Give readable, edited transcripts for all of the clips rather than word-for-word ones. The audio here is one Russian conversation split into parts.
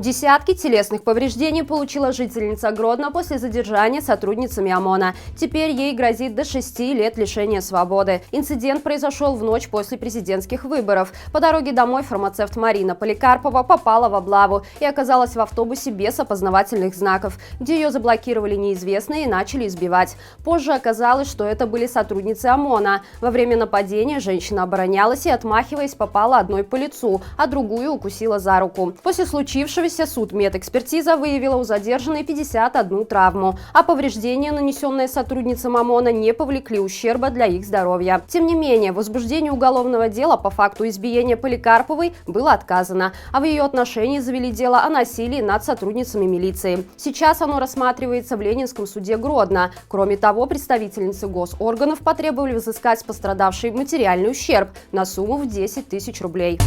Десятки телесных повреждений получила жительница Гродно после задержания сотрудницами ОМОНа. Теперь ей грозит до 6 лет лишения свободы. Инцидент произошел в ночь после президентских выборов. По дороге домой фармацевт Марина Поликарпова попала в облаву и оказалась в автобусе без опознавательных знаков, где ее заблокировали неизвестные и начали избивать. Позже оказалось, что это были сотрудницы ОМОНа. Во время нападения женщина оборонялась и, отмахиваясь, попала одной по лицу, а другую укусила за руку. После случившегося судмедэкспертиза выявила у задержанной 51 травму, а повреждения, нанесенные сотрудницам ОМОНа, не повлекли ущерба для их здоровья. Тем не менее, в возбуждении уголовного дела по факту избиения Поликарповой было отказано, а в ее отношении завели дело о насилии над сотрудницами милиции. Сейчас оно рассматривается в Ленинском суде Гродно. Кроме того, представительницы госорганов потребовали взыскать с пострадавшей материальный ущерб на сумму в 10 тысяч рублей.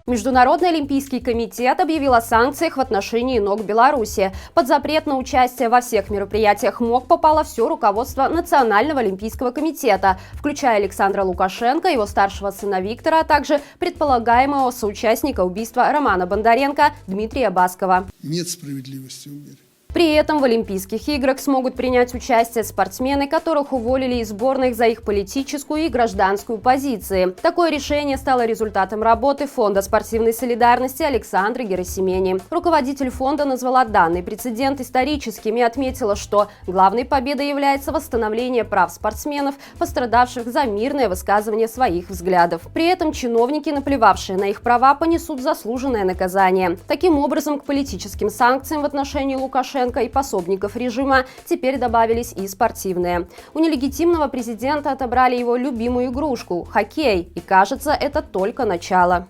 Международный олимпийский комитет объявил о санкциях в отношении НОК Беларуси. Под запрет на участие во всех мероприятиях МОК попало все руководство Национального олимпийского комитета, включая Александра Лукашенко, его старшего сына Виктора, а также предполагаемого соучастника убийства Романа Бондаренко Дмитрия Баскова. Нет справедливости в мире. При этом в Олимпийских играх смогут принять участие спортсмены, которых уволили из сборных за их политическую и гражданскую позиции. Такое решение стало результатом работы Фонда спортивной солидарности Александры Герасимени. Руководитель фонда назвала данный прецедент историческим и отметила, что главной победой является восстановление прав спортсменов, пострадавших за мирное высказывание своих взглядов. При этом чиновники, наплевавшие на их права, понесут заслуженное наказание. Таким образом, к политическим санкциям в отношении Лукашенко и пособников режима теперь добавились и спортивные. У нелегитимного президента отобрали его любимую игрушку – хоккей. И кажется, это только начало.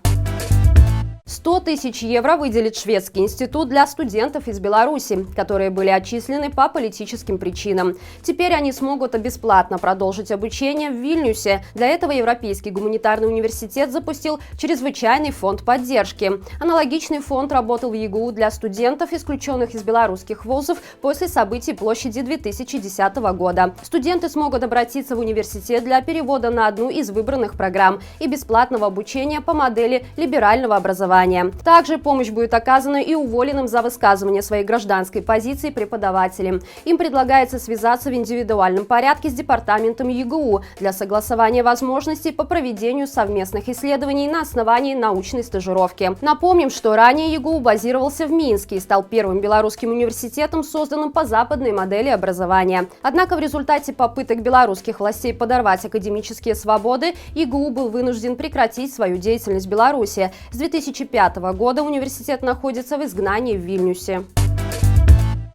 100 тысяч евро выделит шведский институт для студентов из Беларуси, которые были отчислены по политическим причинам. Теперь они смогут бесплатно продолжить обучение в Вильнюсе. Для этого Европейский гуманитарный университет запустил чрезвычайный фонд поддержки. Аналогичный фонд работал в ЕГУ для студентов, исключенных из белорусских вузов после событий площади 2010 года. Студенты смогут обратиться в университет для перевода на одну из выбранных программ и бесплатного обучения по модели либерального образования. Также помощь будет оказана и уволенным за высказывание своей гражданской позиции преподавателям. Им предлагается связаться в индивидуальном порядке с департаментом ЕГУ для согласования возможностей по проведению совместных исследований на основании научной стажировки. Напомним, что ранее ЕГУ базировался в Минске и стал первым белорусским университетом, созданным по западной модели образования. Однако в результате попыток белорусских властей подорвать академические свободы, ЕГУ был вынужден прекратить свою деятельность в Беларуси. С 2005 года университет находится в изгнании в Вильнюсе.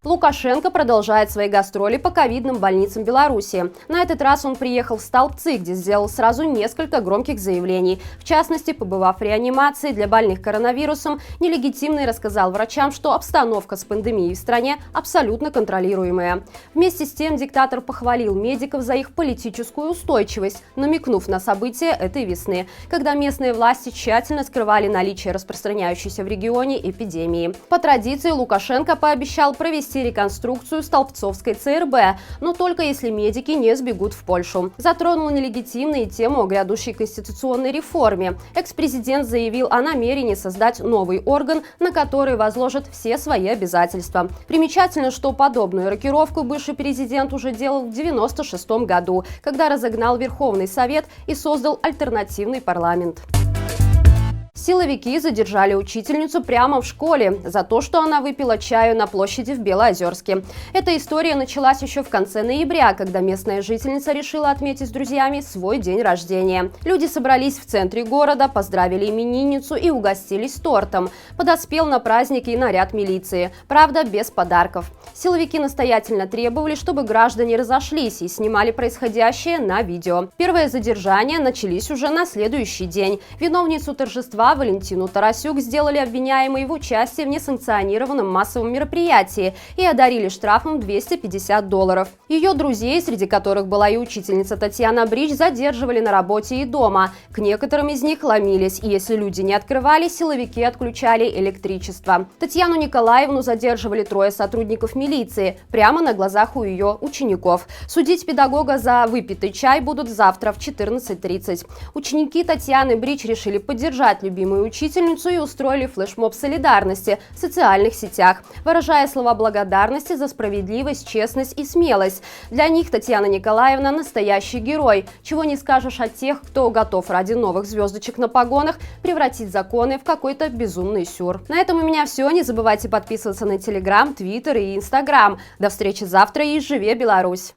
Лукашенко продолжает свои гастроли по ковидным больницам Беларуси. На этот раз он приехал в Столбцы, где сделал сразу несколько громких заявлений. В частности, побывав в реанимации для больных коронавирусом, нелегитимный рассказал врачам, что обстановка с пандемией в стране абсолютно контролируемая. Вместе с тем диктатор похвалил медиков за их политическую устойчивость, намекнув на события этой весны, когда местные власти тщательно скрывали наличие распространяющейся в регионе эпидемии. По традиции Лукашенко пообещал провести реконструкцию Столбцовской ЦРБ, но только если медики не сбегут в Польшу. Затронул нелегитимную тему о грядущей конституционной реформе. Экс-президент заявил о намерении создать новый орган, на который возложат все свои обязательства. Примечательно, что подобную рокировку бывший президент уже делал в 1996 году, когда разогнал Верховный Совет и создал альтернативный парламент. Силовики задержали учительницу прямо в школе за то, что она выпила чаю на площади в Белоозерске. Эта история началась еще в конце ноября, когда местная жительница решила отметить с друзьями свой день рождения. Люди собрались в центре города, поздравили именинницу и угостились тортом. Подоспел на праздник и наряд милиции, правда, без подарков. Силовики настоятельно требовали, чтобы граждане разошлись и снимали происходящее на видео. Первые задержания начались уже на следующий день. Виновницу торжества Валентину Тарасюк сделали обвиняемой в участии в несанкционированном массовом мероприятии и одарили штрафом $250. Ее друзей, среди которых была и учительница Татьяна Брич, задерживали на работе и дома. К некоторым из них ломились, и если люди не открывали, силовики отключали электричество. Татьяну Николаевну задерживали 3 сотрудников милиции прямо на глазах у ее учеников. Судить педагога за выпитый чай будут завтра в 14:30. Ученики Татьяны Брич решили поддержать любимую любимую учительницу и устроили флешмоб солидарности в социальных сетях, выражая слова благодарности за справедливость, честность и смелость. Для них Татьяна Николаевна – настоящий герой. Чего не скажешь о тех, кто готов ради новых звездочек на погонах превратить законы в какой-то безумный сюр. На этом у меня все. Не забывайте подписываться на Телеграм, Твиттер и Инстаграм. До встречи завтра и живе Беларусь!